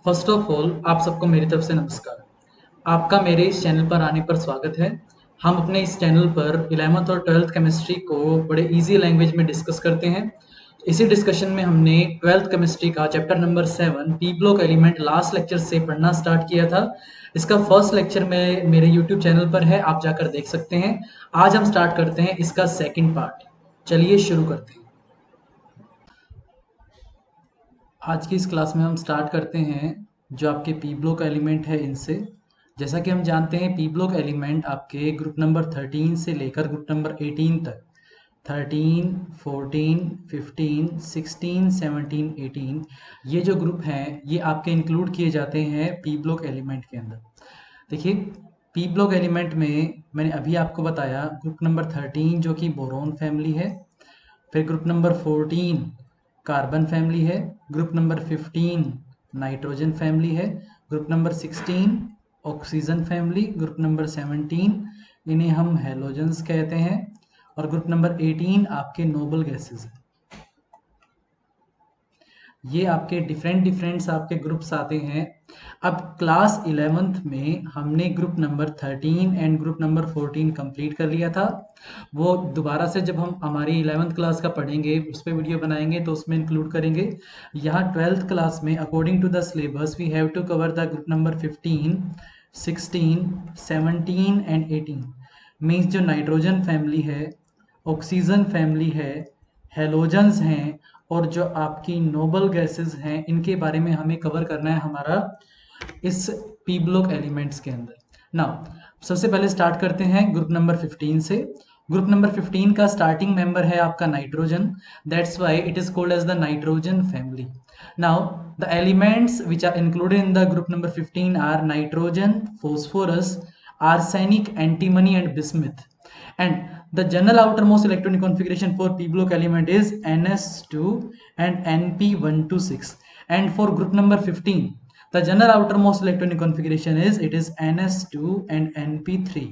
First of all आप सबको मेरी तरफ से नमस्कार। आपका मेरे इस चैनल पर आने पर स्वागत है। हम अपने इस चैनल पर 11th और 12th केमिस्ट्री को बड़े इजी लैंग्वेज में डिस्कस करते हैं। इसी डिस्कशन में हमने 12th केमिस्ट्री का chapter number 7 P block element last lecture से पढ़ना स्टार्ट किया था। इसका फर्स्ट लेक्चर में मेरे यूट्यूब चैनल पर है, आप जाकर देख सकते हैं। आज हम स्टार्ट करते हैं इसका सेकेंड पार्ट। चलिए शुरू करते हैं। आज की इस क्लास में हम स्टार्ट करते हैं जो आपके पी ब्लॉक एलिमेंट है इनसे। जैसा कि हम जानते हैं पी ब्लॉक एलिमेंट आपके ग्रुप नंबर 13 से लेकर ग्रुप नंबर 18 तक 13, 14, 15, 16, 17, 18 ये जो ग्रुप हैं ये आपके इंक्लूड किए जाते हैं पी ब्लॉक एलिमेंट के अंदर। देखिए पी ब्लॉक एलिमेंट में मैंने अभी आपको बताया ग्रुप नंबर 13 जो कि बोरोन फैमिली है, फिर ग्रुप नंबर 14 कार्बन फैमिली है, ग्रुप नंबर 15 नाइट्रोजन फैमिली है, group number 16 oxygen family, group number 17 इन्हें हम हेलोजेंस कहते हैं, और ग्रुप नंबर 18 आपके नोबल गैसेस हैं। ये आपके डिफरेंट आपके ग्रुप्स आते हैं। अब क्लास 11th में हमने group number 13 and group number 14 complete कर लिया था। वो दोबारा से जब हम हमारी 11th क्लास का पढ़ेंगे उस पर वीडियो बनाएंगे तो उसमें इंक्लूड करेंगे। यहाँ 12th क्लास में according to the syllabus we have to cover the group number 15, 16, 17 and 18। Means जो नाइट्रोजन फैमिली है, ऑक्सीजन फैमिली है, हेलोजन्स हैं, और जो आपकी नोबल गैसेस हैं इनके बारे में हमें कवर करना है हमारा इस पी ब्लॉक एलिमेंट्स के अंदर। नाउ सबसे पहले स्टार्ट करते हैं ग्रुप नंबर 15 से। ग्रुप नंबर 15 का स्टार्टिंग मेंबर है आपका nitrogen, that's why it is called as the nitrogen family. Now the elements which are included in the group number 15 are nitrogen, phosphorus, arsenic, antimony and bismuth. And the general outermost electronic configuration for p block element is ns2 and np126. And for group number 15 the general outermost electronic configuration is ns2 and np3.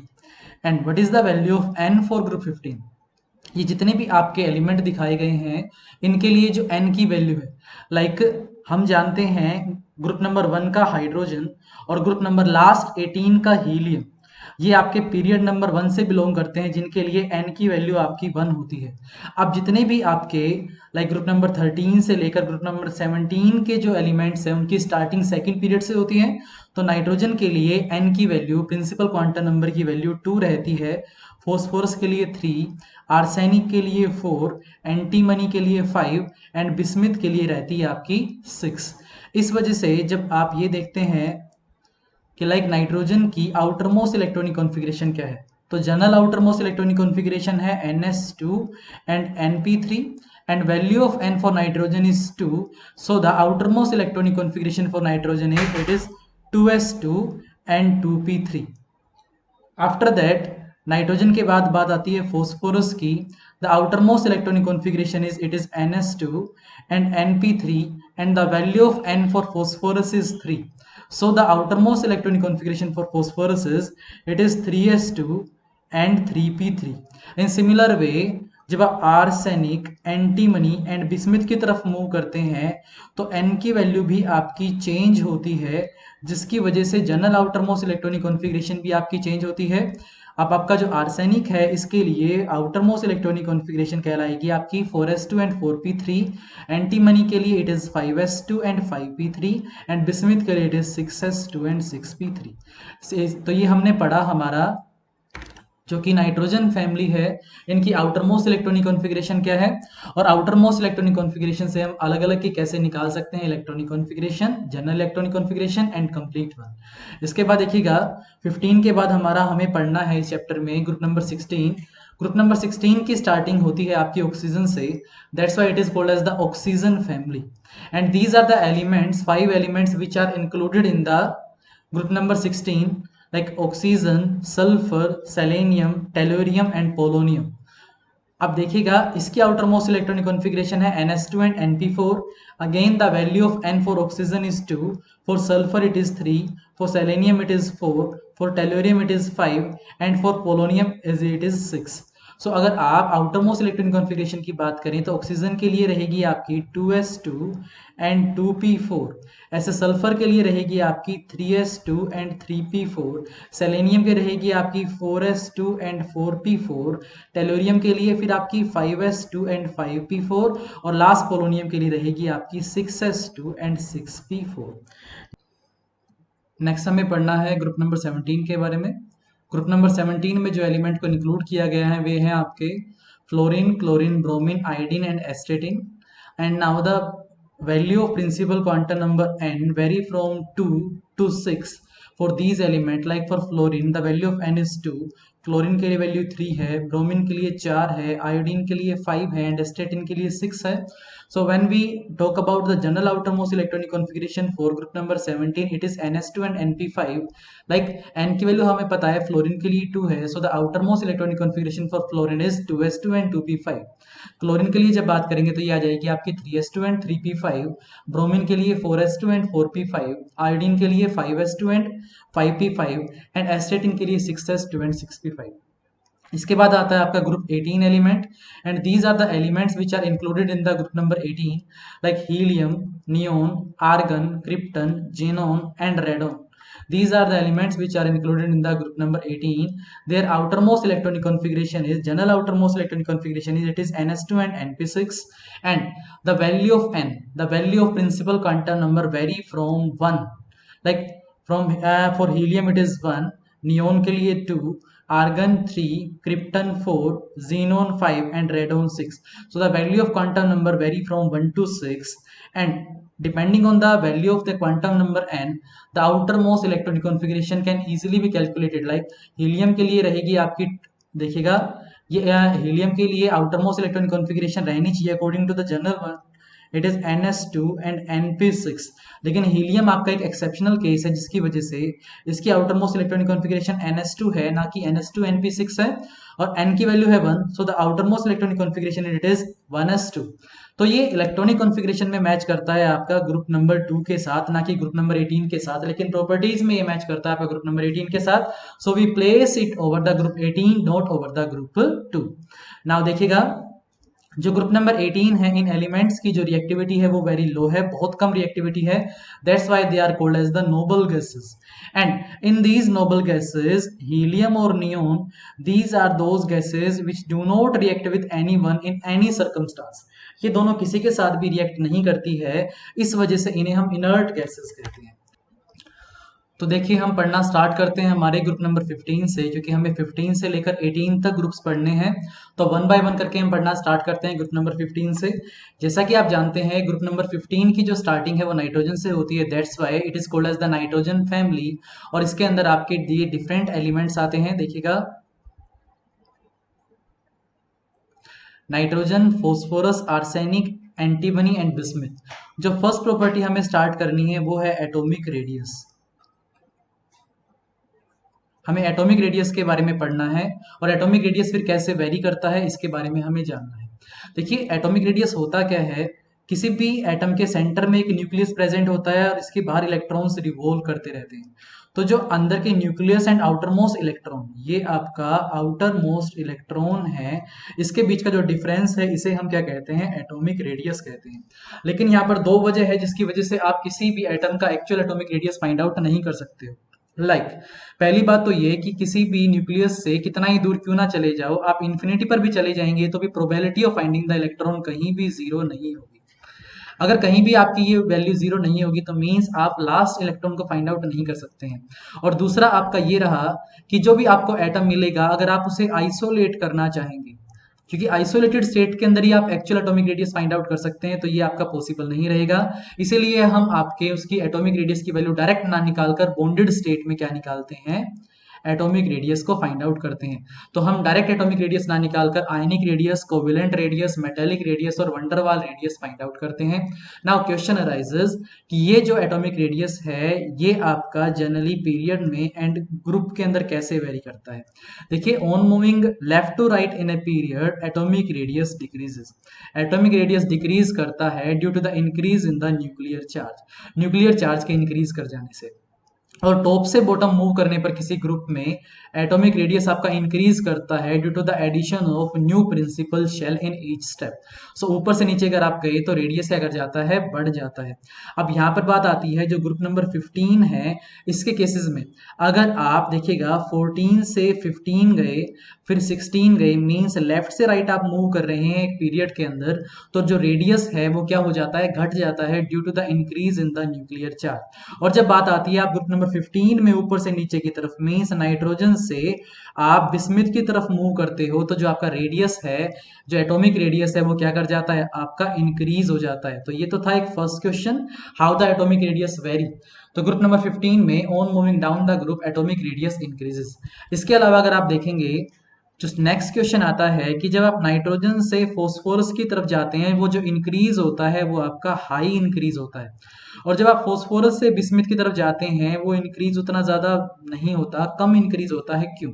And what is the value of n for group 15? ये जितने भी आपके element दिखाए गए हैं इनके लिए जो n की वैल्यू है, लाइक हम जानते हैं ग्रुप नंबर 1 का हाइड्रोजन और ग्रुप नंबर लास्ट 18 का हीलियम, ये आपके पीरियड नंबर 1 से बिलोंग करते हैं जिनके लिए n की वैल्यू आपकी 1 होती है। अब जितने भी आपके लाइक ग्रुप नंबर 13 से लेकर ग्रुप नंबर 17 के जो एलिमेंट्स हैं उनकी स्टार्टिंग सेकंड पीरियड से होती है। तो नाइट्रोजन के लिए n की वैल्यू प्रिंसिपल क्वांटम नंबर की वैल्यू 2 रहती है, फोस्फोरस के लिए 3, आर्सेनिक के लिए 4, एंटीमनी के लिए 5 एंड बिस्मिथ के लिए रहती है आपकी 6। इस वजह से जब आप ये देखते हैं कि लाइक नाइट्रोजन की आउटर मोस्ट इलेक्ट्रॉनिक कॉन्फ़िगरेशन क्या है, तो general outer most electronic configuration है ns2 and np3 and value of n for nitrogen is 2, so the outermost electronic configuration for nitrogen is it is 2s2 and 2p3. After that nitrogen के बाद बात आती है phosphorus की। The outer most electronic configuration is it is ns2 and np3 and the value of n for phosphorus is 3. So the outermost electronic configuration for phosphorus is it is 3s2 and 3p3. In similar way जब आप arsenic, antimony and bismuth की तरफ move करते हैं तो n की value भी आपकी चेंज होती है, जिसकी वजह से general outer most electronic configuration भी आपकी चेंज होती है। अब आपका जो आर्सेनिक है इसके लिए आउटर मोस्ट इलेक्ट्रॉनिक कॉन्फ़िगरेशन कहलाएगी आपकी 4s2 एंड 4p3, एंटीमनी के लिए it is 5s2 and 5p3 and bismuth के लिए it is 6s2 and 6p3। तो ये हमने पढ़ा हमारा जो कि नाइट्रोजन फैमिली है इनकी आउटर मोस्ट इलेक्ट्रॉनिक कॉन्फ़िगरेशन क्या है, और आउटर मोस्ट इलेक्ट्रॉनिक कॉन्फ़िगरेशन से हम अलग अलग की कैसे निकाल सकते हैं electronic configuration, general electronic configuration and complete one. इसके बाद देखिएगा 15 के बाद हमारा हमें पढ़ना है इस चैप्टर में ग्रुप नंबर 16। ग्रुप नंबर 16 की स्टार्टिंग होती है आपकी ऑक्सीजन से, that's why it is called as the oxygen family. And these are the elements, 5 elements which are included in the group number 16 like oxygen, sulfur, selenium, tellurium and polonium. अब देखिएगा इसकी outer most electronic configuration है ns2 and np4. Again the value of n for oxygen is 2, for sulphur it is 3, for selenium it is 4, for tellurium it is 5 and for polonium it is 6. सो अगर आप outer most electronic configuration की बात करें तो oxygen के लिए रहेगी आपकी 2s2 एंड 2p4, ऐसे सल्फर के लिए रहेगी आपकी 3s2 एंड 3p4, सेलेनियम के रहेगी आपकी 4s2 एंड 4p4, टेलोरियम के लिए फिर आपकी 5s2 एंड 5p4, और लास्ट पोलोनियम के लिए रहेगी आपकी 6s2 एंड 6p4। नेक्स्ट हमें पढ़ना है ग्रुप नंबर 17 के बारे में। ग्रुप नंबर 17 में जो एलिमेंट को इंक्लूड किया गया है वे हैं आपके fluorine, chlorine, bromine, iodine and astatine. And now the value of principal quantum number n vary from 2 to 6 for these element, like for fluorine the value of n is 2, chlorine के लिए value 3 है, bromine के लिए 4 है, iodine के लिए 5 है and एस्टेटिन के लिए 6 है। So when we talk about the general outermost electronic configuration for group number 17, it is ns2 and np5. Like n की वैल्यू हमें पता है, फ्लोरीन के लिए 2 है, so the outermost electronic configuration for fluorine is 2s2 and 2p5. Chlorine के लिए जब बात करेंगे तो ये आ जाएगी आपकी 3s2 एंड 3p5, ब्रोमीन के लिए 4s2 एंड 4p5, आयोडीन के लिए 5s2 एंड 5p5 एंड एस्टेटिन के लिए 6s2 एंड 6p5। इसके बाद आता है आपका group 18 element, and these are the elements which are included in the group number 18, like helium, neon, argon, krypton, xenon and radon. These are the elements which are included in the group number 18. Their outermost electronic configuration is, general outermost electronic configuration is, it is ns2 and np6, and the value of n, the value of principal quantum number vary from 1, like from for helium it is 1, neon के लिए 2, argon 3, krypton 4, xenon 5 and radon 6. So the value of quantum number vary from 1 to 6, and depending on the value of the quantum number n, the outermost electronic configuration can easily be calculated. Like helium के लिए रहेगी आपकी, देखिएगा ये helium के लिए outermost electronic configuration रहनी चाहिए according to the general one, it is ns2 and np6, लेकिन हीलियम आपका एक एक्सेप्शनल केस है जिसकी वजह से इसकी outer most electronic configuration ns2 है, ना कि ns2 np6 है, और n की वैल्यू है 1, so the outer most electronic configuration it is 1s2। तो ये इलेक्ट्रॉनिक कॉन्फ़िगरेशन में मैच करता है आपका ग्रुप नंबर 2 के साथ, ना कि ग्रुप नंबर 18 के साथ, लेकिन प्रॉपर्टीज में ये मैच करता है आपका ग्रुप नंबर 18 के साथ। So we place it over the group 18, not over the group 2। Now देखिएगा, जो ग्रुप नंबर 18 है, इन एलिमेंट्स की जो रिएक्टिविटी है वो वेरी लो है, बहुत कम रिएक्टिविटी है, that's why they are called as the noble gases. And in these noble gases, helium और neon, these are those gases which do not react with anyone in any circumstance. ये दोनों किसी के साथ भी रिएक्ट नहीं करती है, इस वजह से इन्हें हम इनर्ट गैसेस कहते हैं। तो देखिए, हम पढ़ना स्टार्ट करते हैं हमारे ग्रुप नंबर 15 से, क्योंकि हमें 15 से लेकर 18 तक ग्रुप्स पढ़ने हैं। तो वन बाय वन करके हम पढ़ना स्टार्ट करते हैं ग्रुप नंबर 15 से। जैसा कि आप जानते हैं, ग्रुप नंबर 15 की जो स्टार्टिंग है वो नाइट्रोजन से होती है, that's why it is called as the nitrogen family. और इसके अंदर आपके दिए डिफरेंट एलिमेंट्स आते हैं, देखिएगा, nitrogen, phosphorus, arsenic, antimony and bismuth. जो फर्स्ट प्रॉपर्टी हमें स्टार्ट करनी है वो है एटॉमिक रेडियस। हमें एटॉमिक रेडियस के बारे में पढ़ना है, और एटॉमिक रेडियस फिर कैसे वेरी करता है इसके बारे में हमें जानना है। देखिए, एटॉमिक रेडियस होता क्या है, किसी भी एटम के सेंटर में एक न्यूक्लियस प्रेजेंट होता है और इसके बाहर इलेक्ट्रॉन्स रिवॉल्व करते रहते हैं। तो जो अंदर के nucleus and outer most electron, ये आपका आउटर मोस्ट इलेक्ट्रॉन है, इसके बीच का जो डिफरेंस है इसे हम क्या कहते हैं, एटॉमिक रेडियस कहते हैं। लेकिन यहाँ पर दो वजह है जिसकी वजह से आप किसी भी एटम का actual atomic radius find out नहीं कर सकते हो। पहली बात तो ये कि किसी भी न्यूक्लियस से कितना ही दूर क्यों ना चले जाओ, आप इन्फिनिटी पर भी चले जाएंगे तो भी probability of finding the electron कहीं भी जीरो नहीं होगी। अगर कहीं भी आपकी ये वैल्यू जीरो नहीं होगी तो मीन्स आप लास्ट इलेक्ट्रॉन को फाइंड आउट नहीं कर सकते हैं। और दूसरा आपका ये रहा कि जो भी आपको एटम मिलेगा, अगर आप उसे आइसोलेट करना चाहेंगे, क्योंकि आइसोलेटेड स्टेट के अंदर ही आप actual atomic radius find out कर सकते हैं, तो ये आपका पॉसिबल नहीं रहेगा। इसीलिए हम आपके उसकी एटॉमिक रेडियस की वैल्यू डायरेक्ट ना निकालकर बॉन्डेड स्टेट में क्या निकालते हैं, एटॉमिक रेडियस को फाइंड आउट करते हैं। तो हम डायरेक्ट एटॉमिक रेडियस ना निकालकर ionic radius, covalent radius, metallic radius और वंडरवाल रेडियस फाइंड आउट करते हैं। नाउ क्वेश्चन अराइजेस कि ये जो एटॉमिक रेडियस है ये आपका जनरली पीरियड में एंड ग्रुप के अंदर कैसे वेरी करता है। देखिए, on moving left to right in a period atomic radius decreases. Atomic radius decrease करता है due to the increase in the nuclear charge, nuclear charge के इंक्रीज कर जाने से। और टॉप से बॉटम मूव करने पर किसी ग्रुप में एटॉमिक रेडियस आपका इंक्रीज करता है due to the addition of new principal shell in each step. So ऊपर से नीचे अगर आप गए तो रेडियस क्या कर जाता है, बढ़ जाता है। अब यहाँ पर बात आती है जो ग्रुप नंबर 15 है, इसके केसेस में अगर आप देखिएगा 14 से 15 गए फिर 16 गए, मीन्स लेफ्ट से राइट आप मूव कर रहे हैं एक पीरियड के अंदर, तो जो रेडियस है वो क्या हो जाता है, घट जाता है due to the increase in the nuclear charge. और जब बात आती है आप ग्रुप नंबर 15 में ऊपर से नीचे की तरफ, मीन्स नाइट्रोजन से आप बिस्मिथ की तरफ मूव करते हो, तो जो आपका रेडियस है, जो एटॉमिक रेडियस है, वो क्या कर जाता है, आपका इंक्रीज हो जाता है। तो ये तो था एक first question, how the atomic radius very. तो ग्रुप नंबर 15 में on moving down the group atomic radius increases. इसके अलावा अगर आप देखेंगे जो नेक्स्ट क्वेश्चन आता है कि जब आप नाइट्रोजन से फॉस्फोरस की तरफ जाते हैं, वो जो इंक्रीज होता है वो आपका हाई इंक्रीज होता है, और जब आप फॉस्फोरस से बिस्मिथ की तरफ जाते हैं वो इंक्रीज उतना ज्यादा नहीं होता, कम इंक्रीज होता है। क्यों?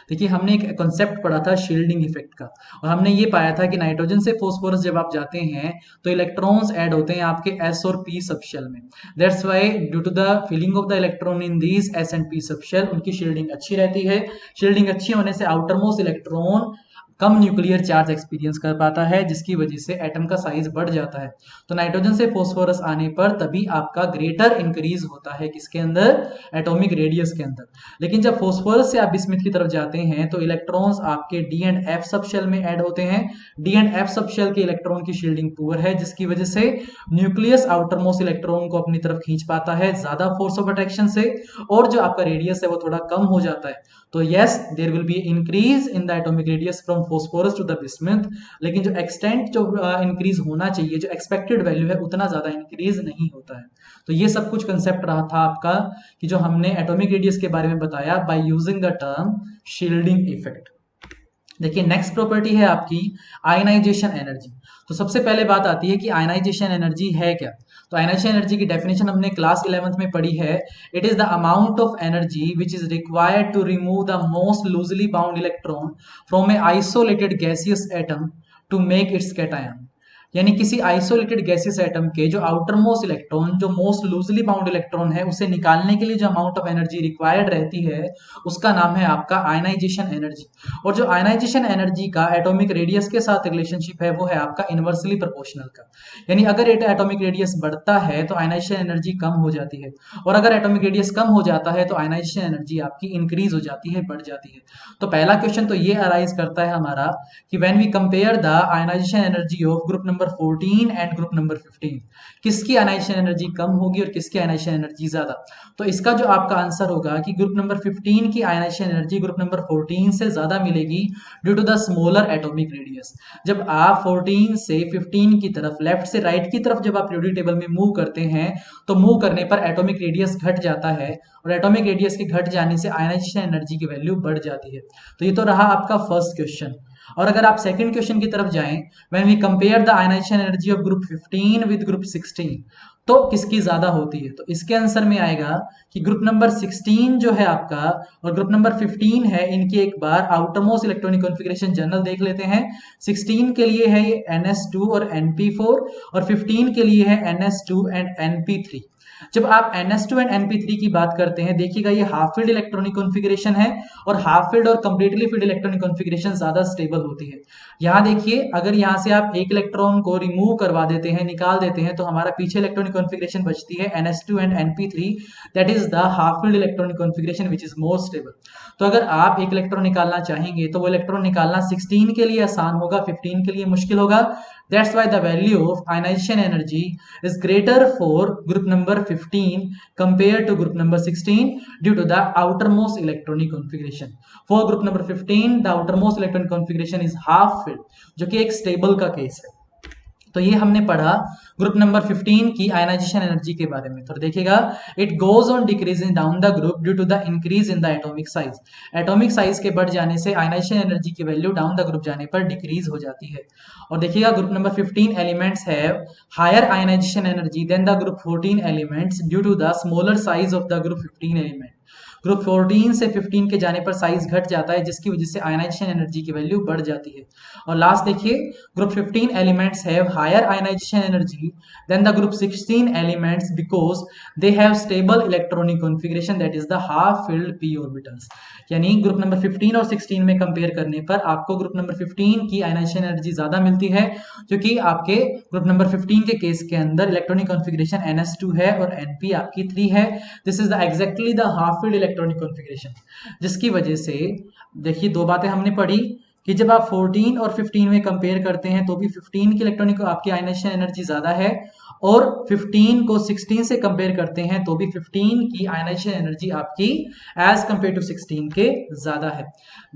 देखिए हमने एक कॉन्सेप्ट पढ़ा था शील्डिंग इफेक्ट का, और हमने ये पाया था कि नाइट्रोजन से फॉस्फोरस जब आप जाते हैं तो इलेक्ट्रॉन्स ऐड होते हैं आपके एस और पी सबशेल में। That's why due to the filling of the electron in these s and p subshell, उनकी शील्डिंग अच्छी रहती है। शील्डिंग अच्छी होने से आउटर मोस्ट इलेक्ट्रॉन कम न्यूक्लियर चार्ज एक्सपीरियंस कर पाता है, जिसकी वजह से एटम का साइज बढ़ जाता है। तो नाइट्रोजन से फॉस्फोरस आने पर तभी आपका ग्रेटर इंक्रीज होता है किसके अंदर, एटॉमिक रेडियस के अंदर। लेकिन जब फॉस्फोरस से आप बिस्मिथ की तरफ जाते हैं तो इलेक्ट्रॉन्स आपके डी एंड एफ सबशेल में ऐड होते हैं। डी एंड एफ सबशेल के इलेक्ट्रॉन की शील्डिंग पुअर है, जिसकी वजह से न्यूक्लियस आउटर मोस्ट इलेक्ट्रॉन को अपनी तरफ खींच पाता है ज्यादा फोर्स ऑफ अट्रैक्शन से, और जो आपका रेडियस है वो थोड़ा कम हो जाता है। तो yes there will be increase in the atomic radius from phosphorus to the bismuth, लेकिन जो एक्सटेंट जो इंक्रीज होना चाहिए, जो एक्सपेक्टेड वैल्यू है, उतना ज्यादा इंक्रीज नहीं होता है। तो ये सब कुछ कंसेप्ट रहा था आपका कि जो हमने एटॉमिक रेडियस के बारे में बताया by using the term shielding effect. देखिए नेक्स्ट प्रॉपर्टी है आपकी आयनाइजेशन एनर्जी। तो सबसे पहले बात आती है कि आयनाइजेशन एनर्जी है क्या। तो आयनाइजेशन एनर्जी की डेफिनेशन हमने क्लास 11th में पढ़ी है। It is the amount of energy which is required to remove the most loosely bound electron from a isolated gaseous atom to make its cation. यानी किसी आइसोलेटेड गैसियस एटम के जो outermost electron, जो most loosely bound electron है, उसे निकालने के लिए जो अमाउंट ऑफ एनर्जी रिक्वायर्ड रहती है, उसका नाम है आपका आयनाइजेशन एनर्जी। और जो आयनाइजेशन एनर्जी का एटॉमिक रेडियस के साथ रिलेशनशिप है वो है आपका इनवर्सली प्रोपोर्शनल का। यानी अगर एटॉमिक रेडियस बढ़ता है तो आयनाइजेशन एनर्जी कम हो जाती है, और अगर एटॉमिक रेडियस कम हो जाता है तो आयनाइजेशन एनर्जी आपकी इंक्रीज हो जाती है, बढ़ जाती है। तो पहला क्वेश्चन तो ये अराइज करता है हमारा कि when we compare the ionization energy of group number 14 and group number 15, किसकी आयनाइजेशन एनर्जी कम होगी और किसकी आयनाइजेशन एनर्जी ज्यादा। तो इसका जो आपका आंसर होगा कि ग्रुप नंबर 15 की आयनाइजेशन एनर्जी ग्रुप नंबर 14 से ज्यादा मिलेगी due to the smaller atomic radius. जब आप 14 से 15 की तरफ, लेफ्ट से राइट की तरफ जब आप पीरियोडिक टेबल में मूव करते हैं तो मूव करने पर एटॉमिक रेडियस घट जाता है, और एटॉमिक रेडियस के घट जाने से आयनाइजेशन एनर्जी की वैल्यू बढ़ जाती है। तो ये तो रहा आपका फर्स्ट क्वेश्चन। और अगर आप सेकंड क्वेश्चन की तरफ जाएं, when we compare the ionization energy of group 15 with group 16, तो किसकी ज्यादा होती है। तो इसके आंसर में आएगा कि ग्रुप नंबर 16 जो है आपका और ग्रुप नंबर 15 है, इनकी एक बार outermost electronic configuration general देख लेते हैं। 16 के लिए है ये NS2 और NP4, और 15 के लिए है NS2 एंड NP3। जब आप NS2 एंड NP3 की बात करते हैं, देखिएगा ये हाफ फील्ड इलेक्ट्रॉनिक कॉन्फ़िगरेशन है, और हाफ फील्ड और कंप्लीटली फील्ड इलेक्ट्रॉनिक कॉन्फ़िगरेशन ज्यादा स्टेबल होती है। यहाँ देखिए अगर यहाँ से आप एक इलेक्ट्रॉन को रिमूव करवा देते हैं, निकाल देते हैं, तो हमारा पीछे इलेक्ट्रॉनिक कॉन्फ़िगरेशन बचती है NS2 and NP3, that is the half field electronic configuration which is more stable. तो अगर आप एक इलेक्ट्रॉन निकालना चाहेंगे तो वो इलेक्ट्रॉन निकालना 16 के लिए आसान होगा, 15 के लिए मुश्किल होगा। That's why the value of ionization energy is greater for group number 15 compared to group number 16 due to the outermost electronic configuration. For group number 15, the outermost electronic configuration is half filled, जो कि एक stable का case है। तो ये हमने पढ़ा group number 15 की आयनाइजेशन एनर्जी के बारे में। तो देखिएगा it goes on decreasing down the group due to the increase in the atomic size. Atomic size के बढ़ जाने से आयनाइजेशन एनर्जी की वैल्यू डाउन द ग्रुप जाने पर डिक्रीज हो जाती है। और देखिएगा group number 15 elements have higher ionization energy than the group 14 elements due to the smaller size of the group 15 element. Group 14 से 15 के जाने पर साइज घट जाता है, जिसकी वजह से आयनाइजेशन एनर्जी की वैल्यू बढ़ जाती है। और लास्ट देखिए, group 15 elements have higher ionization energy than the group 16 elements because they have stable electronic configuration that is the half filled p orbitals. यानी ग्रुप नंबर 15 और 16 में कंपेयर करने पर आपको ग्रुप नंबर 15 की आयनाइजेशन एनर्जी ज्यादा मिलती है, क्योंकि आपके ग्रुप नंबर 15 के केस के अंदर इलेक्ट्रॉनिक कॉन्फ़िगरेशन ns2 है और np आपकी 3 है। This is the exactly the half field electronic configuration, जिसकी वजह से देखिए दो बातें हमने पढ़ी कि जब आप 14 और 15 में कंपेयर करते हैं तो भी 15 की इलेक्ट्रॉनिक आपकी आयनाइजेशन एनर्जी ज्यादा है, और 15 को 16 से कंपेयर करते हैं तो भी 15 की आयनाइजेशन एनर्जी आपकी एज कंपेयर टू 16 के ज्यादा है।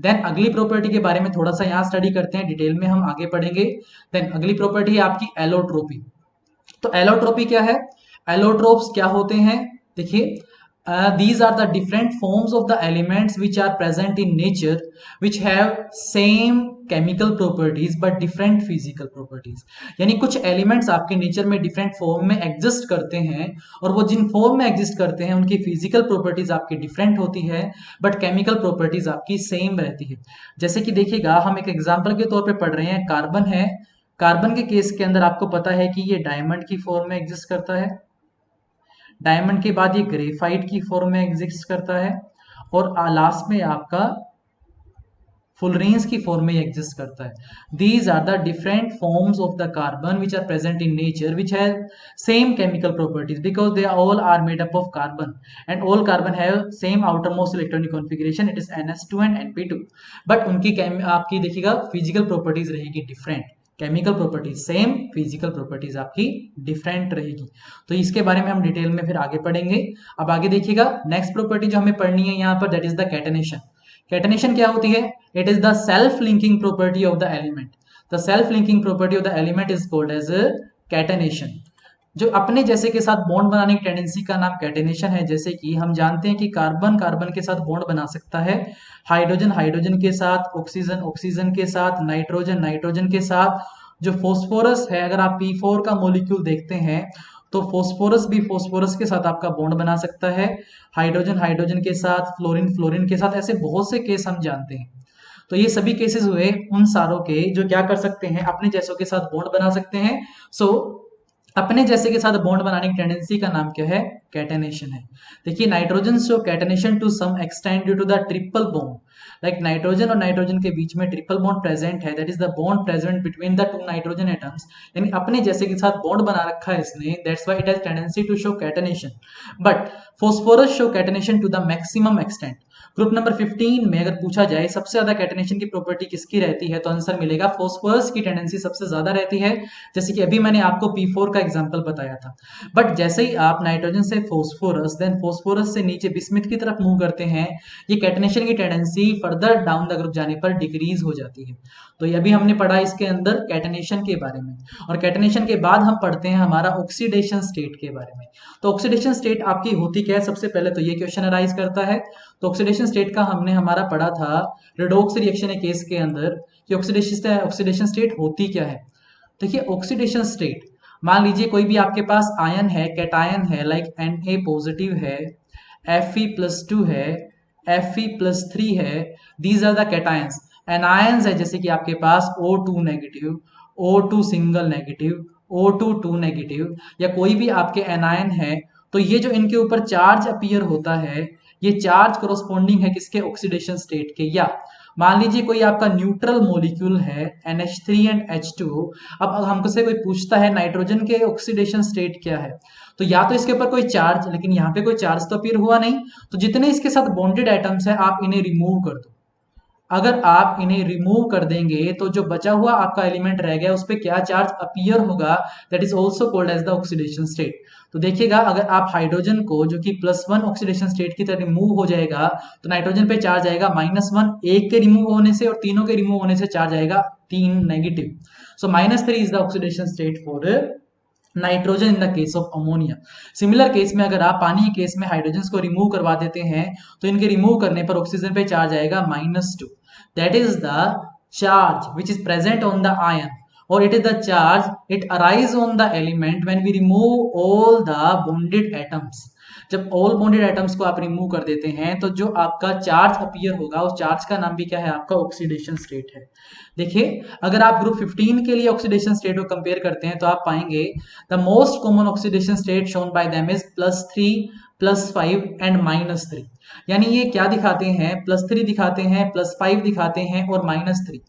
देन अगली प्रॉपर्टी के बारे में थोड़ा सा यहाँ स्टडी करते हैं, डिटेल में हम आगे पढ़ेंगे। देन अगली प्रॉपर्टी है आपकी एलोट्रोपी। तो एलोट्रोपी क्या है? एलोट्रोप्स क्या होते हैं? देखिए, these are the different forms of the elements which are present in nature which have same chemical properties but different physical properties। यानी कुछ एलिमेंट्स आपके नेचर में डिफरेंट फॉर्म में एग्जिस्ट करते हैं, और वो जिन फॉर्म में एग्जिस्ट करते हैं उनकी फिजिकल प्रॉपर्टीज आपकी डिफरेंट होती है बट केमिकल प्रॉपर्टीज आपकी सेम रहती है। जैसे कि देखिएगा, हम एक एग्जांपल के तौर पे पढ़ रहे हैं, कार्बन है। कार्बन के केस के अंदर आपको पता है कि ये डायमंड की फॉर्म में एग्जिस्ट करता है, डायमंड के बाद ये ग्रेफाइट की फॉर्म में एग्जिस्ट करता है, और लास्ट में आपका फुलरेंस की फॉर्म में एग्जिस्ट करता है। These are the different forms of the carbon which are present in nature which have same chemical properties because they all are made up of carbon and all carbon have same outermost electronic configuration, it is ns2 and np2, but उनकी आपकी देखिएगा physical properties रहेगी different, chemical properties same, physical properties आपकी different रहेगी। तो इसके बारे में हम डिटेल में फिर आगे पढ़ेंगे। अब आगे देखिएगा, नेक्स्ट प्रॉपर्टी जो हमें पढ़नी है यहाँ पर, that is the catenation. Catenation क्या होती है? It is the self linking property of the element. The self linking property of the element is called as catenation. जो अपने जैसे के साथ बॉन्ड बनाने की टेंडेंसी का नाम कैटेनेशन है। जैसे कि हम जानते हैं कि कार्बन कार्बन के साथ बॉन्ड बना सकता है, हाइड्रोजन हाइड्रोजन के साथ, ऑक्सीजन ऑक्सीजन के साथ, नाइट्रोजन नाइट्रोजन के साथ। जो फोस्फोरस है, अगर आप P4 का मॉलिक्यूल देखते हैं तो फोस्फोरस भी फोस्फोरस के साथ आपका बॉन्ड बना सकता है, हाइड्रोजन हाइड्रोजन के साथ, फ्लोरीन फ्लोरीन के साथ, ऐसे बहुत से केस हम जानते हैं। तो ये सभी केसेस हुए उन सारों के जो क्या कर सकते हैं, अपने जैसों के साथ बॉन्ड बना सकते हैं। सो अपने जैसे के साथ बॉन्ड बनाने की टेंडेंसी का नाम क्या है? कैटेनेशन है। देखिए, nitrogen show catenation to some extent due to the triple bond, like nitrogen और नाइट्रोजन के बीच में ट्रिपल बॉन्ड प्रेजेंट है, that is the bond present between the two nitrogen atoms. यानी अपने जैसे के साथ बॉन्ड बना रखा है इसने, that's why it has tendency to show catenation. But phosphorus show catenation to the maximum extent. Group number 15 में अगर पूछा जाए सबसे ज्यादा कैटेनेशन की प्रॉपर्टी किसकी रहती है, तो आंसर मिलेगा फॉस्फोरस की टेंडेंसी सबसे ज्यादा रहती है, जैसे कि अभी मैंने आपको P4 का एग्जांपल बताया था। बट जैसे ही आप नाइट्रोजन से फॉस्फोरस, देन फॉस्फोरस से नीचे बिस्मिथ की तरफ मूव करते हैं, ये कैटेनेशन की tendency further down the group जाने पर डिक्रीज हो जाती है। तो ये अभी हमने पढ़ा इसके अंदर कैटेनेशन के बारे में, और कैटेनेशन के बाद हम पढ़ते हैं हमारा ऑक्सीडेशन स्टेट के बारे में। तो ऑक्सीडेशन स्टेट आपकी होती क्या है? सबसे पहले तो ये क्वेश्चन अराइज करता है। तो ऑक्सीडेशन स्टेट का हमने हमारा पढ़ा था रेडॉक्स रिएक्शन केस के अंदर कि ऑक्सीडेशन स्टेट होती क्या है। देखिए, ऑक्सीडेशन स्टेट, मान लीजिए कोई भी आपके पास आयन है, कैटायन है, लाइक Na पॉजिटिव है, Fe+2 है, Fe+3 है, these are the cations. Anions है जैसे कि आपके पास O2 negative, O2 single negative, O2 2 negative, या कोई भी आपके एनायन है, तो ये जो इनके ऊपर चार्ज अपीयर होता है, ये चार्ज कोरोस्पोंडिंग है किसके? ऑक्सीडेशन स्टेट के। या मान लीजिए कोई आपका न्यूट्रल मॉलिक्यूल है NH3 एंड H2, अब हमसे कोई पूछता है नाइट्रोजन के ऑक्सीडेशन स्टेट क्या है, तो या तो इसके ऊपर कोई चार्ज, लेकिन यहाँ पे कोई चार्ज तो अपीयर हुआ नहीं, तो जितने इसके साथ बॉन्डेड एटम्स है आप इन्हें रिमूव कर दो। अगर आप इन्हें रिमूव कर देंगे तो जो बचा हुआ आपका एलिमेंट रह गया उस पर क्या चार्ज अपीयर होगा, that is also called as the oxidation state. तो देखिएगा, अगर आप हाइड्रोजन को जो कि +1 ऑक्सीडेशन स्टेट की तरह रिमूव हो जाएगा तो नाइट्रोजन पे चार्ज आएगा -1, एक के रिमूव होने से और तीनों के रिमूव होने से चार्ज आएगा 3 negative. So -3 is the oxidation state for nitrogen in the case of ammonia. Similar case में अगर आप पानी के केस में हाइड्रोजन को रिमूव करवा देते हैं तो इनके रिमूव करने पर ऑक्सीजन पे चार्ज आएगा -2, that is the charge which is present on the ion, or it is the charge it arise on the element when we remove all the bonded atoms. जब ऑल बॉन्डेड एटम्स को आप remove कर देते हैं तो जो आपका charge appear होगा उस चार्ज का नाम भी क्या है, आपका ऑक्सीडेशन स्टेट है। देखिए अगर आप ग्रुप 15 के लिए ऑक्सीडेशन स्टेट को कंपेयर करते हैं तो आप पाएंगे the most common oxidation state shown by them is +3, +5 and -3। यानी ये क्या दिखाते हैं, +3 दिखाते हैं, +5 दिखाते हैं और -3।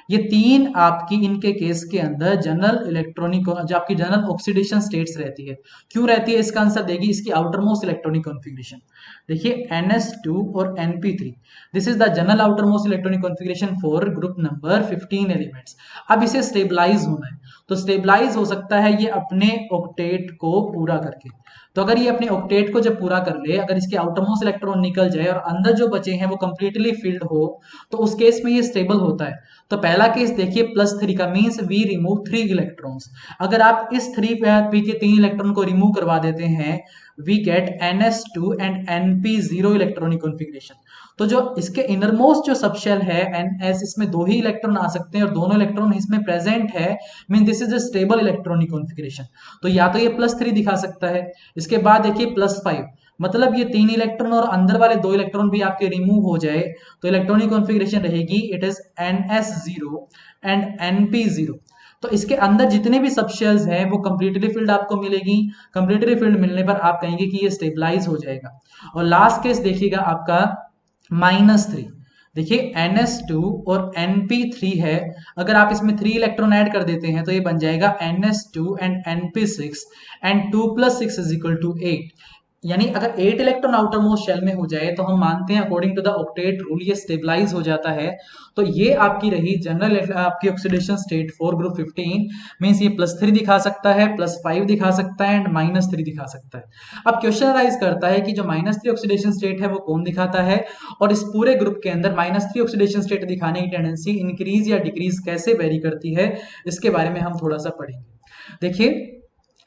ये तीन आपकी इनके केस के अंदर जनरल इलेक्ट्रॉनिक जो आपकी जनरल ऑक्सीडेशन स्टेट्स रहती है। क्यों रहती है, इसका आंसर देगी इसकी आउटर मोस्ट इलेक्ट्रॉनिक कॉन्फ़िगरेशन। देखिए NS2 और NP3, this is the general outer most electronic configuration for group number 15 elements. अब इसे स्टेबलाइज होना है, तो स्टेबलाइज हो सकता है ये अपने ऑक्टेट को पूरा करके। तो अगर ये अपने ऑक्टेट को जब पूरा कर ले, अगर इसके आउटरमोस्ट इलेक्ट्रॉन निकल जाए और अंदर जो बचे हैं वो कंप्लीटली फिल्ड हो, तो उस केस में ये स्टेबल होता है। तो पहला केस देखिए +3 का, मींस वी रिमूव 3 इलेक्ट्रॉन्स। अगर आप इस 3 पे के 3 इलेक्ट्रॉन को रिमूव करवा देते हैं, we get NS2 and NP0 electronic configuration. तो जो इसके इनरमोस्ट जो सबशेल है NS, इसमें 2 ही इलेक्ट्रॉन आ सकते हैं और दोनों इलेक्ट्रॉन इसमें प्रेजेंट है, mean this is a stable electronic configuration. तो या तो ये +3 दिखा सकता है, इसके बाद देखिए +5, मतलब ये 3 इलेक्ट्रॉन और अंदर वाले 2 इलेक्ट्रॉन भी आपके रिमूव हो जाए तो इलेक्ट्रॉनिक कॉन्फ़िगरेशन रहेगी it is NS0 and NP0। तो इसके अंदर जितने भी सबशेल्स हैं वो कंप्लीटली फिल्ड आपको मिलेगी। कंप्लीटली फिल्ड मिलने पर आप कहेंगे कि ये स्टेबलाइज हो जाएगा। और लास्ट केस देखिएगा आपका -3। देखिए NS2 और NP3 है, अगर आप इसमें 3 इलेक्ट्रॉन ऐड कर देते हैं तो ये बन जाएगा NS2 एंड NP6 एंड 2 + 6 = 8। यानी अगर 8 इलेक्ट्रॉन आउटर मोस्ट शेल में हो जाए तो हम मानते हैं according to the octet rule ये स्टेबलाइज हो जाता है। तो ये आपकी रही जनरल आपकी oxidation state for group 15, means ये +3 दिखा सकता है, +5 दिखा सकता है एंड -3 दिखा सकता है। अब क्वेश्चन राइज करता है कि जो -3 ऑक्सीडेशन स्टेट है वो कौन दिखाता है, और इस पूरे ग्रुप के अंदर -3 ऑक्सीडेशन स्टेट दिखाने की टेंडेंसी इंक्रीज या डिक्रीज कैसे वेरी करती है, इसके बारे में हम थोड़ा सा पढ़ेंगे। देखिए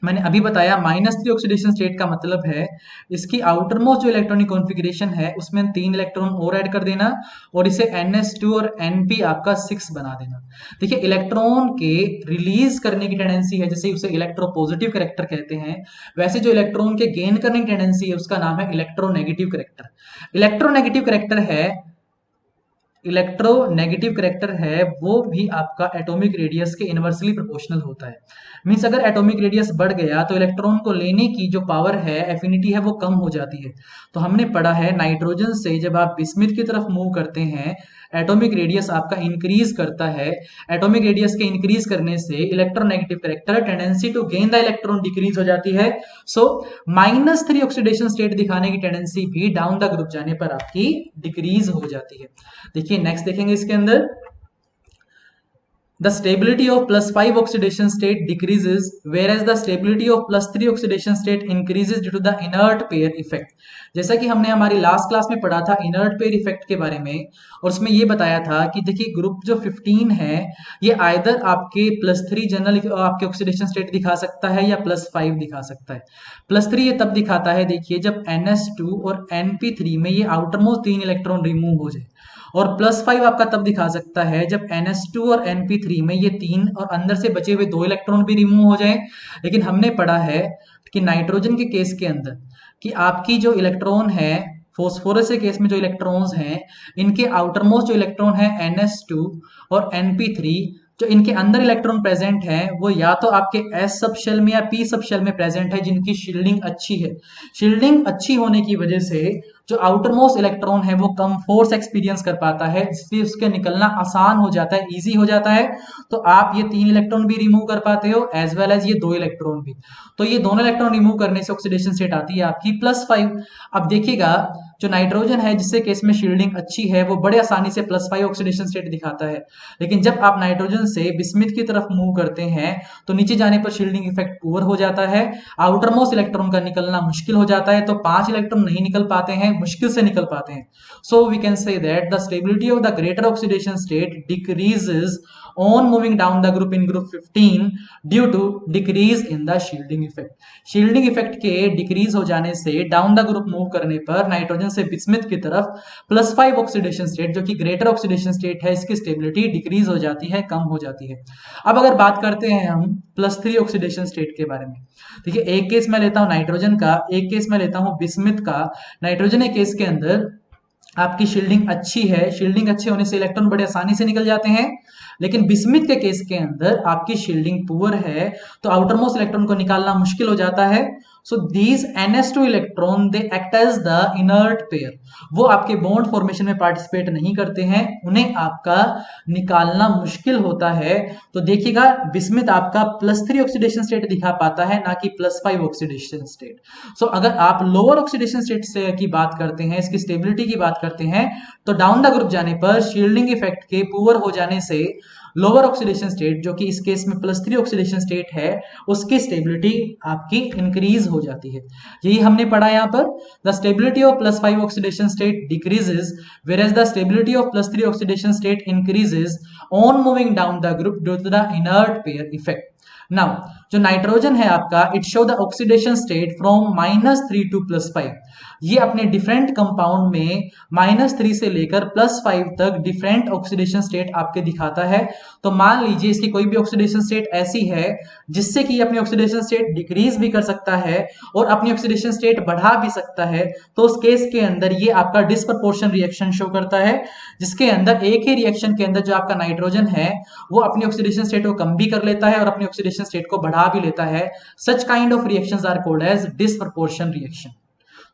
मैंने अभी बताया -3 ऑक्सीडेशन स्टेट का मतलब है इसकी आउटर मोस्ट जो इलेक्ट्रॉनिक कॉन्फ़िगरेशन है उसमें 3 इलेक्ट्रॉन और ऐड कर देना और इसे NS2 और NP आपका 6 बना देना। देखिए इलेक्ट्रॉन के रिलीज करने की टेंडेंसी है, जैसे उसे इलेक्ट्रोपॉजिटिव कैरेक्टर कहते हैं, वैसे जो इलेक्ट्रॉन के गेन करने की टेंडेंसी है उसका नाम है इलेक्ट्रोनेगेटिव कैरेक्टर। इलेक्ट्रोनेगेटिव कैरेक्टर है, इलेक्ट्रोनेगेटिव कैरेक्टर है वो भी आपका एटॉमिक रेडियस के इनवर्सली प्रोपोर्शनल होता है। मींस अगर एटॉमिक रेडियस बढ़ गया तो इलेक्ट्रॉन को लेने की जो पावर है, एफिनिटी है, वो कम हो जाती है। तो हमने पढ़ा है नाइट्रोजन से जब आप बिस्मिथ की तरफ मूव करते हैं एटॉमिक रेडियस आपका इंक्रीज करता है। एटॉमिक रेडियस के इंक्रीज करने से electronegative character tendency to gain the electron decrease हो जाती है। सो -3 ऑक्सीडेशन स्टेट दिखाने की टेंडेंसी भी डाउन द ग्रुप जाने पर आपकी डिक्रीज हो जाती है। देखिए नेक्स्ट देखेंगे इसके अंदर, the stability of +5 oxidation state decreases whereas the stability of +3 oxidation state increases due to the inert pair effect। जैसा कि हमने हमारी लास्ट क्लास में पढ़ा था इनर्ट पेयर इफेक्ट के बारे में, और उसमें ये बताया था कि देखिए ग्रुप जो 15 है ये आइदर आपके +3 जनरल आपके ऑक्सीडेशन स्टेट दिखा सकता है या +5 दिखा सकता है। +3 ये तब दिखाता है देखिए जब NS2 और NP3 में ये आउटरमोस्ट 3 इलेक्ट्रॉन रिमूव हो जाए, और +5 आपका तब दिखा सकता है जब NS2 और NP3 में ये 3 और अंदर से बचे हुए 2 इलेक्ट्रॉन भी रिमूव हो जाए। लेकिन हमने पढ़ा है कि नाइट्रोजन के केस के अंदर कि आपकी जो इलेक्ट्रॉन है, फॉस्फोरस के केस में जो इलेक्ट्रॉन्स हैं इनके आउटरमोस्ट जो इलेक्ट्रॉन है NS2 और NP3, जो इनके अंदर इलेक्ट्रॉन प्रेजेंट है वो या तो आपके S सब शेल में या P सब शेल में प्रेजेंट है जिनकी शील्डिंग अच्छी है। शील्डिंग अच्छी होने की वजह से जो आउटर मोस्ट इलेक्ट्रॉन है वो कम फोर्स एक्सपीरियंस कर पाता है, इसलिए उसके निकलना आसान हो जाता है, इजी हो जाता है। तो आप ये 3 इलेक्ट्रॉन भी रिमूव कर पाते हो एज वेल एज ये 2 इलेक्ट्रॉन भी। तो ये दोनों इलेक्ट्रॉन रिमूव करने से ऑक्सीडेशन स्टेट आती है आपकी +5। अब देखिएगा जो नाइट्रोजन है जिससे केस में शील्डिंग अच्छी है वो बड़े आसानी से +5 ऑक्सीडेशन स्टेट दिखाता है। लेकिन जब आप नाइट्रोजन से बिस्मिथ की तरफ मूव करते हैं तो नीचे जाने पर शील्डिंग इफेक्ट पुअर हो जाता है, आउटर मोस्ट इलेक्ट्रॉन का निकलना मुश्किल हो जाता है। तो 5 इलेक्ट्रॉन नहीं निकल पाते हैं, मुश्किल से निकल पाते हैं। So we can say that the stability of the greater oxidation state decreases on moving down the group in group 15 due to decrease in the shielding effect. Shielding effect के डिक्रीज हो जाने से डाउन द ग्रुप मूव करने पर nitrogen से bismuth की तरफ +5 oxidation state जो कि ग्रेटर ऑक्सीडेशन स्टेट है, इसकी स्टेबिलिटी डिक्रीज हो जाती है, कम हो जाती है। अब अगर बात करते हैं हम +3 ऑक्सीडेशन स्टेट के बारे में, देखिए एक केस मैं लेता हूं नाइट्रोजन का, एक केस मैं लेता हूं बिस्मिथ का। नाइट्रोजन के केस के अंदर आपकी शील्डिंग अच्छी है, शील्डिंग अच्छे होने से इलेक्ट्रॉन बड़े आसानी से निकल जाते हैं, लेकिन बिस्मिथ के केस के अंदर आपकी शील्डिंग पुअर है तो आउटरमोस्ट इलेक्ट्रॉन को निकालना मुश्किल हो जाता है। So these ns2 electron they act as the inert pair, वो आपके बॉन्ड फॉर्मेशन में पार्टिसिपेट नहीं करते हैं, उन्हें आपका निकालना मुश्किल होता है। तो देखिएगा बिस्मिथ आपका +3 ऑक्सीडेशन स्टेट दिखा पाता है, ना कि +5 ऑक्सीडेशन स्टेट। सो अगर आप लोअर ऑक्सीडेशन स्टेट से की बात करते हैं, इसकी स्टेबिलिटी की बात करते हैं, तो डाउन द ग्रुप जाने पर शील्डिंग इफेक्ट के पुअर हो जाने से लोअर ऑक्सीडेशन स्टेट जो कि इस केस में +3 ऑक्सीडेशन स्टेट है, उसकी स्टेबिलिटी आपकी इंक्रीज हो जाती है। यही हमने पढ़ा यहाँ पर, the stability of +5 oxidation state decreases whereas the stability of +3 oxidation state increases on moving down the group due to the inert pair effect. Now जो नाइट्रोजन है आपका, it show the oxidation state from -3 to +5। ये अपने different compound में -3 से लेकर +5 तक different oxidation state आपके दिखाता है। तो मान लीजिए इसकी कोई भी ऑक्सीडेशन स्टेट ऐसी है जिससे कि अपनी ऑक्सीडेशन स्टेट डिक्रीज भी कर सकता है और अपनी ऑक्सीडेशन स्टेट बढ़ा भी सकता है, तो उस केस के अंदर ये आपका डिस्प्रपोर्शन रिएक्शन शो करता है, जिसके अंदर एक ही रिएक्शन के अंदर जो आपका नाइट्रोजन है वो अपनी ऑक्सीडेशन स्टेट को कम भी कर लेता है और अपनी ऑक्सीडेशन स्टेट को बढ़ा भी लेता है। Such kind of reactions are called as disproportion reaction.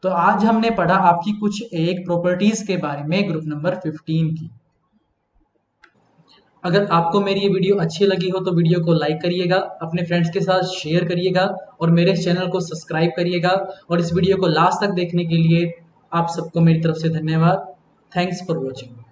तो आज हमने पढ़ा आपकी कुछ एक प्रॉपर्टीज के बारे में ग्रुप नंबर 15 की। अगर आपको मेरी ये वीडियो अच्छी लगी हो तो वीडियो को लाइक करिएगा, अपने फ्रेंड्स के साथ शेयर करिएगा और मेरे चैनल को सब्सक्राइब करिएगा। और इस वीडियो को लास्ट तक देखने के लिए आप सबको मेरी तरफ से धन्यवाद। Thanks for watching.